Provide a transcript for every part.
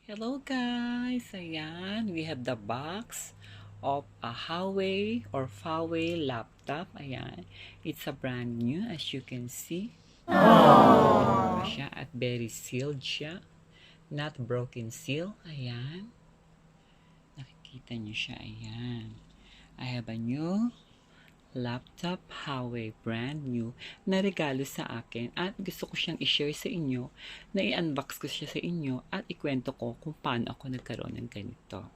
Hello guys! Ayan, we have the box of a Huawei or Huawei laptop. Ayan, it's a brand new as you can see. Aww. Siya at very sealed siya. Not broken seal. Ayan. Nakikita niyo siya. Ayan. I have a new laptop Huawei brand new na regalo sa akin at gusto ko siyang i-share sa inyo na i-unbox ko siya sa inyo at ikwento ko kung paano ako nagkaroon ng ganito.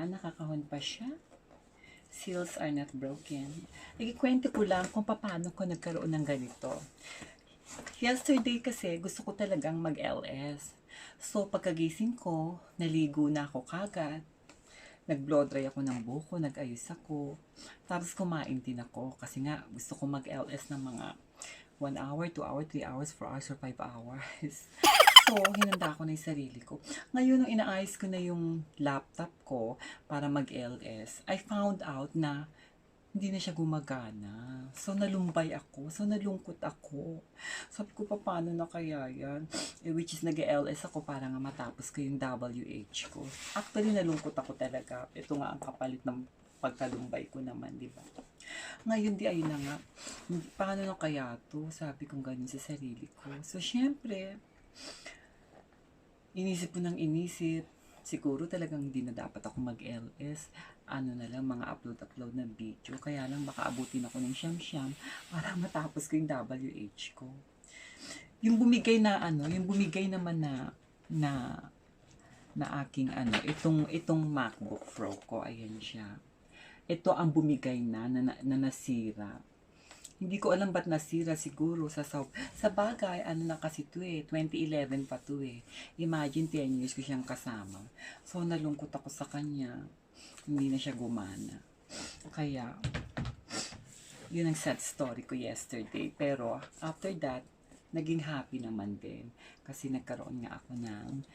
Nakakahon pa siya. Seals are not broken. Ikikwento ko lang kung paano ko nagkaroon ng ganito. Yesterday kasi gusto ko talagang mag-LS. So pagkagising ko, naligo na ako kagad. Nag-blow dry ako ng buhok, nag-ayos ako. Tapos kumain din ako kasi nga gusto ko mag-LS ng mga 1 hour, 2 hour, 3 hours, 4 hours, or 5 hours. So, hinanda ko na yung sarili ko. Ngayon, nung inaayos ko na yung laptop ko para mag-LS, I found out na hindi na siya gumagana. So, nalumbay ako. So, nalungkot ako. Sabi ko, paano na kaya yan? Which is, nag-LS ako para nga matapos ko yung WH ko. Actually, nalungkot ako talaga. Ito nga ang kapalit ng pagkalumbay ko naman, di ba? Ngayon, di ayun na nga. Paano na kaya to? Sabi kong ganun sa sarili ko. So, syempre, inisip ko ng inisip, siguro talagang hindi na dapat ako mag-LS. Ano na lang, mga upload na video. Kaya lang baka abutin ako ng siyam-siyam para matapos ko yung WH ko. Yung bumigay naman na aking itong MacBook Pro ko, ayan siya. Ito ang bumigay na nasira. Hindi ko alam ba't nasira, siguro sa bagay, na kasi to 2011 pa to Imagine 10 years ko siyang kasama. So nalungkot ako sa kanya. Hindi na siya gumana. Kaya yun ang sad story ko yesterday. Pero after that, naging happy naman din kasi nagkaroon nga ako ng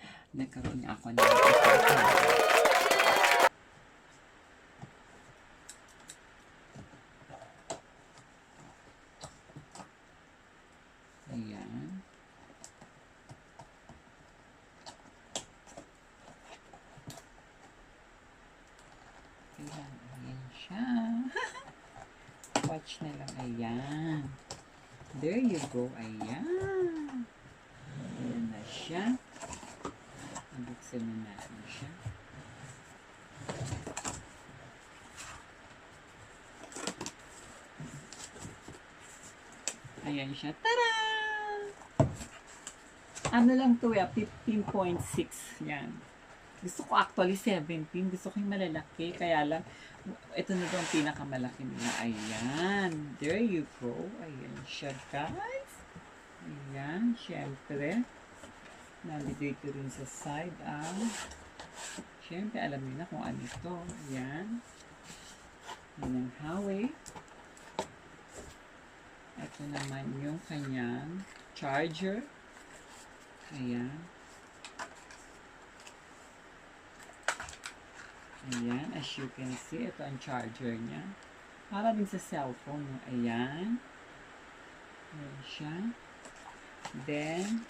Ayan. Ayan siya. Watch na lang. Ayan. There you go. Ayan. Ayan na siya. Buksan na natin siya. Ayan siya. Tada! Ano lang to 15.6. Yan. Gusto ko actually 17. Gusto ko yung malalaki. Kaya lang, ito na ang pinakamalaki nila. Ayan. There you go. Ayan siya, guys. Ayan. Siyempre. Nandito rin sa side siyempre, alam niyo na kung ano ito. Ayan. Yan ang Huawei. Ito naman yung kanyang charger. Ayan. Ayan, as you can see, ito ang charger niya. Para din sa cellphone. Ayan. Ayan siya. Then,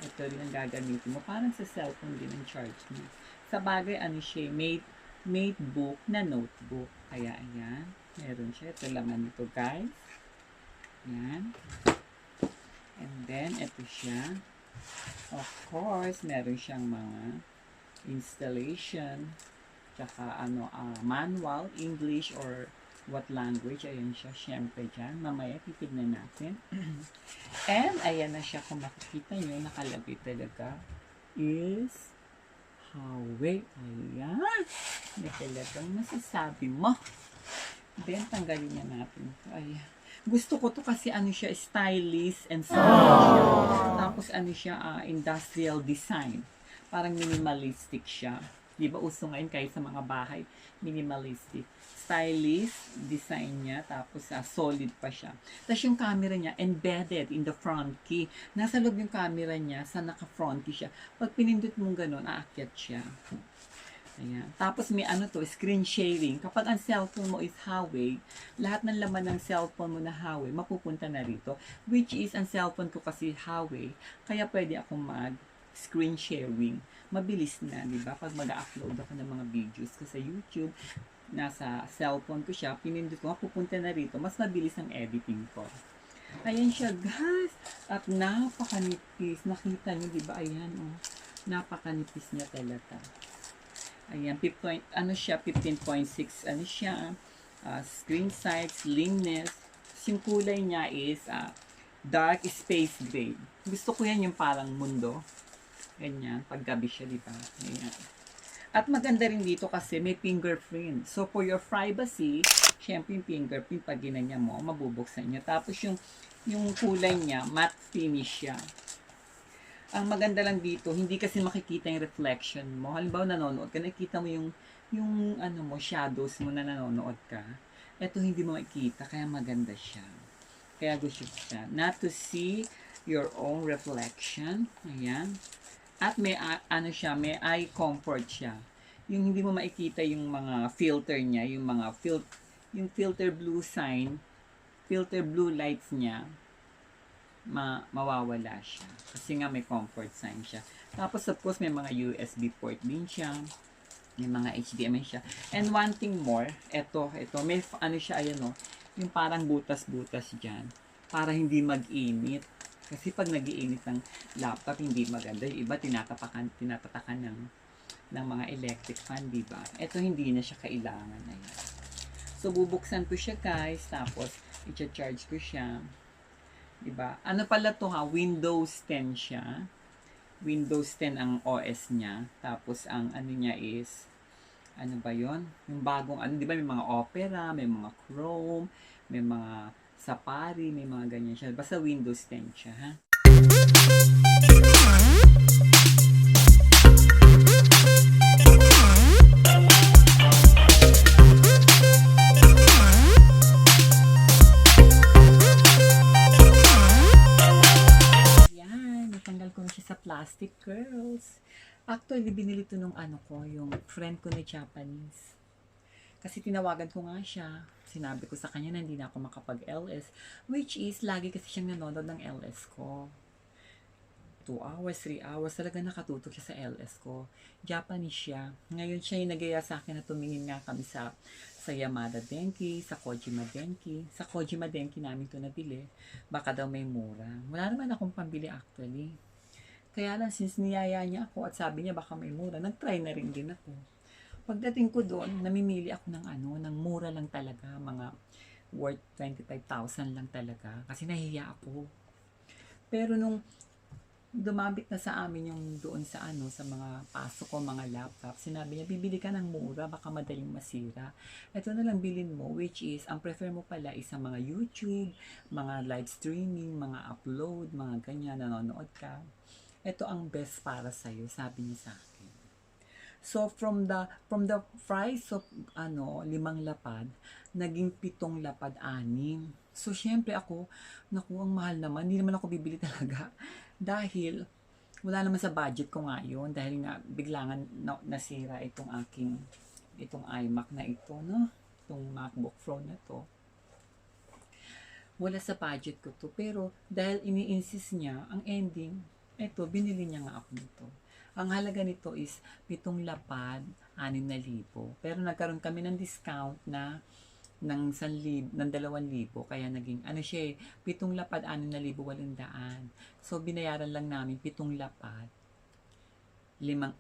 ito rin ang gagamitin mo. Parang sa cellphone din ang charge niya. Sa bagay, siya, mate book na notebook. Kaya, ayan. Meron siya. Ito laman nito, guys. Ayan. And then, ito siya. Of course, meron siyang mga installation, tsaka manual, English or what language. Ayan siya, syempre dyan. Mamaya titignan natin. And, ayan na siya. Kung makikita nyo, nakalagay talaga is Huawei. Ayan. May talagang masasabi mo. Then, tanggalin na natin. Ay, gusto ko to kasi ano siya, stylist and stylish siya. Tapos ano siya, industrial design. Parang minimalistic siya. Di ba uso ngayon kahit sa mga bahay, minimalistic. Stylish, design niya, tapos solid pa siya. Tapos yung camera niya, embedded in the front key. Nasa loob yung camera niya, sa naka-front key siya. Pag pinindot mong ganun, aakyat siya. Ayan. Tapos may ano to, screen sharing. Kapag ang cellphone mo is Huawei, lahat ng laman ng cellphone mo na Huawei, mapupunta na rito. Which is, ang cellphone ko kasi Huawei, kaya pwede akong mag-screen sharing. Mabilis na, di ba? Pag mag-upload ako ng mga videos ko sa YouTube, nasa cellphone ko siya, pinindot ko, mapupunta na rito. Mas mabilis ang editing ko. Ayan siya, guys. At napakanipis. Nakita niyo, di ba? Ayan, oh. Napakanipis niya talaga. Ayan, ano siya, 15.6, ano siya, screen size, slimness. Yung kulay niya is dark space gray. Gusto ko yan yung parang mundo. Ganyan, paggabi siya, di ba? Ayan. At maganda rin dito kasi may fingerprint. So, for your privacy, syempre yung fingerprint, pag ginanya mo, mabubuksan niya. Tapos yung kulay niya, matte finish siya. Ang maganda lang dito, hindi kasi makikita yung reflection mo. Halimbawa, nanonood ka, nakikita mo yung ano mo, shadows mo na nanonood ka. Ito hindi mo makikita, kaya maganda siya. Kaya gusto siya. Not to see your own reflection. Ayan. At may, ano siya, may eye comfort siya. Yung hindi mo makikita yung mga filter niya, yung mga yung filter blue sign, filter blue lights niya, mawawala siya. Kasi nga may comfort sign siya. Tapos of course may mga USB port din siya. May mga HDMI siya. And one thing more, ito, may ano siya, ayan o, yung parang butas-butas dyan. Para hindi mag-init. Kasi pag nag-iinit ng laptop, hindi maganda. Yung iba tinatatakan ng mga electric fan, diba? Ito hindi na siya kailangan. Ayan. So bubuksan ko siya, guys. Tapos i-charge ko siya. Diba? Ano pala to ha? Windows 10 siya. Windows 10 ang OS niya. Tapos ang ano niya is, ano ba yon? Yung bagong ano, di ba may mga Opera, may mga Chrome, may mga Safari, may mga ganyan siya. Basta Windows 10 siya ha. Plastic girls. Actually, binili to nung ano ko, yung friend ko na Japanese. Kasi tinawagan ko nga siya. Sinabi ko sa kanya na hindi na ako makapag-LS. Which is, lagi kasi siyang nanonood ng LS ko. 2 hours, 3 hours. Talaga nakatutok siya sa LS ko. Japanese siya. Ngayon siya yung nagaya sa akin na tumingin nga kami sa Yamada Denki, sa Kojima Denki. Sa Kojima Denki namin to nabili. Baka daw may mura. Wala naman akong pambili actually. Kaya lang, since niyaya niya ako at sabi niya baka may mura, nag-try na rin din ako. Pagdating ko doon, namimili ako ng mura lang talaga, mga worth 25,000 lang talaga. Kasi nahihiya ako. Pero nung dumabit na sa amin yung doon sa sa mga pasok ko, mga laptop, sinabi niya, bibili ka ng mura, baka madaling masira. Ito na lang bilin mo, which is, ang prefer mo pala is ang mga YouTube, mga live streaming, mga upload, mga ganyan, nanonood ka. Ito ang best para sa iyo, sabi niya sa akin. So from the price of 5 lapad, naging 7 lapad 6. So syempre ako, naku, ang mahal naman, hindi naman ako bibili talaga dahil wala naman sa budget ko nga yun, dahil nga biglangan nasira itong iMac na ito, no? Itong MacBook Pro na to. Wala sa budget ko to, pero dahil ini-insist niya, ang ending, eto, binili niya nga ako nito. Ang halaga nito is 7 lapad, 6,000. Pero nagkaroon kami ng discount ng 2,000, kaya naging, ano siya 7 lapad, 6,800. So, binayaran lang namin 7 lapad, 5,000.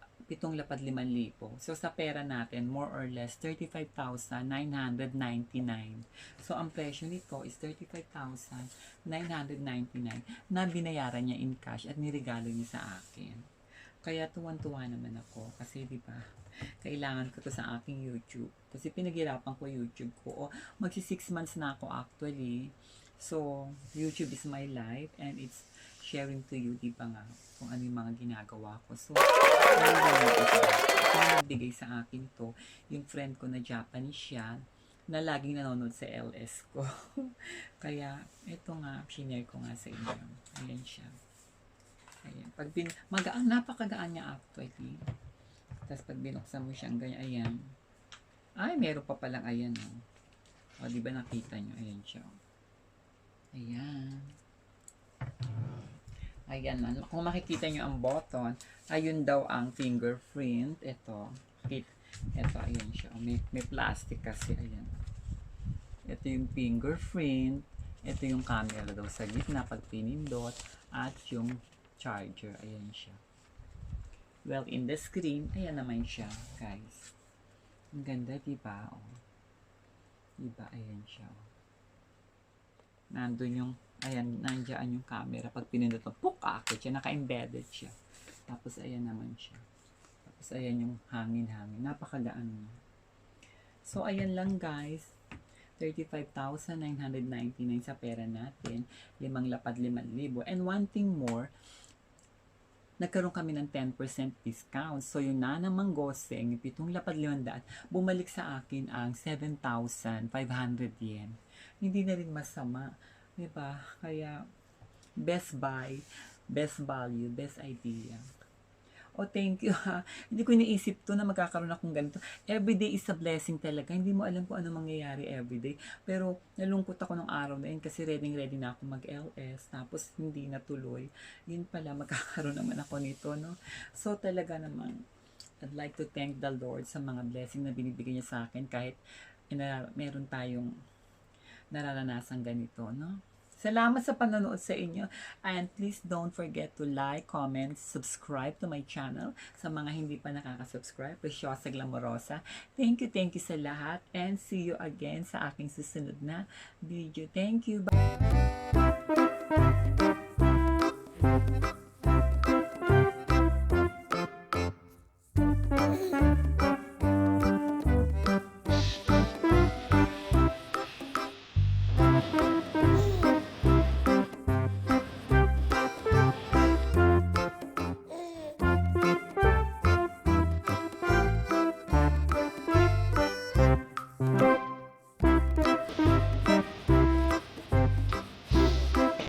So, sa pera natin, more or less, 35,999. So, ang presyo nito is 35,999 na binayaran niya in cash at nirigalo niya sa akin. Kaya tuwan-tuwa naman ako kasi 'di ba? Kailangan ko to sa aking YouTube. Kasi pinaghirapan ko YouTube ko. O, magsi 6 months na ako actually. So, YouTube is my life and it's sharing to you, di ba nga, kung ano yung mga ginagawa ko. So, nagbigay sa akin to, yung friend ko na Japanese siya, na laging nanonood sa LS ko. Kaya, ito nga, shinare ko nga sa inyo. Ayan siya. Ayan. Napakagaan niya actually. Tapos pag binuksan mo siyang ganyan, ayan. Ay, meron pa palang ayan. O, di ba nakita nyo? Ayan siya. Ayan. Ayan na. Kung makikita nyo ang button, ayun daw ang fingerprint. Ito. Ito, ayan siya. May plastic kasi. Ayan. Ito yung fingerprint. Ito yung camera daw sa gitna pag pinindot. At yung charger. Ayan siya. Well, in the screen, ayan naman siya, guys. Ang ganda, diba? Oh. Diba? Ayan siya. Nandun yung, ayan, nandiyan yung camera. Pag pinindot mo, akit siya. Naka-embedded siya. Tapos, ayan naman siya. Tapos, ayan yung hangin-hangin. Napakagaan niya. So, ayan lang, guys. 35,999 sa pera natin. 5 lapad, 5,000. And one thing more, nagkaroon kami ng 10% discount. So, yung Nana Manggoseng, yung 7 lapad 500, bumalik sa akin ang 7,500 yen. Hindi na rin masama. Diba? Kaya, best buy, best value, best idea. Oh, thank you ha. Hindi ko iniisip to na magkakaroon akong ganito. Everyday is a blessing talaga. Hindi mo alam kung ano mangyayari everyday. Pero nalungkot ako nung araw na yun kasi ready na ako mag-LS. Tapos hindi natuloy. Yun pala, magkakaroon naman ako nito, no? So talaga naman, I'd like to thank the Lord sa mga blessing na binibigay niya sa akin kahit meron tayong nararanasan ganito, no? Salamat sa panonood sa inyo. And please don't forget to like, comment, subscribe to my channel. Sa mga hindi pa nakaka-subscribe, Preciosa Glamorosa. Thank you sa lahat. And see you again sa aking susunod na video. Thank you. Bye!